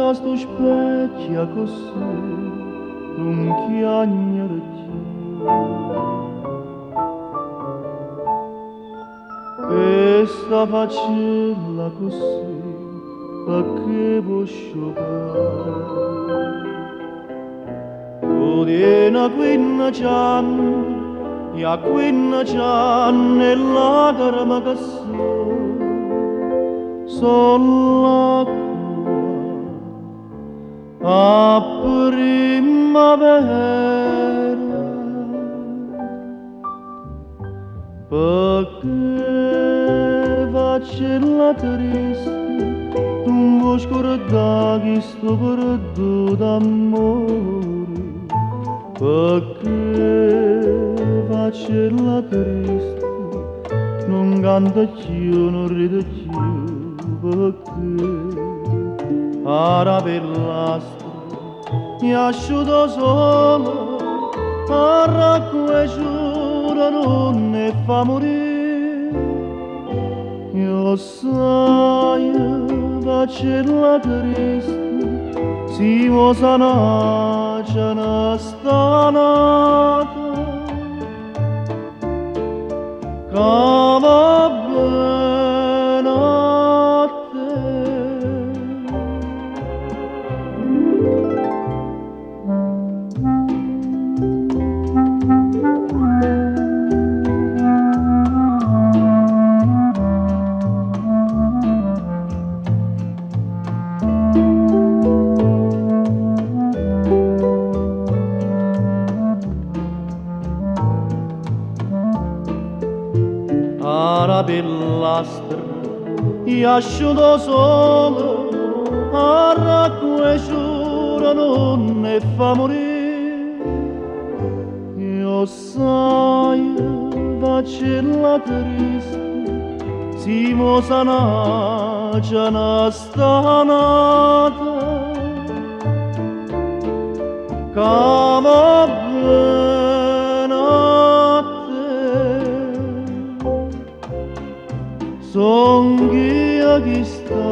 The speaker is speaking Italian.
casa sto specchia così, non chiagnerti. Questa faccella così, perché vuoi sciopare? Codina quinna c'hanno, e a quinna c'hanno e lacrima che sono l'acqua a primavera. Perché faccella triste, non vuoi scordare che sto perduto d'amore. Perché faccella triste, non canta più, non ride più. Perché ora per l'astro mi asciuto solo, ora che giura non ne fa morire. Io sai, faccella triste, si vuoi sanare, ce ne sta nata, che va bene a te. Ara bell'astra, io asciuto solo, ara che giura non ne fa morire. Io sai, faccella triste, si vuoi sanare, ce ne sta nata, che va bene a te. Son io che sta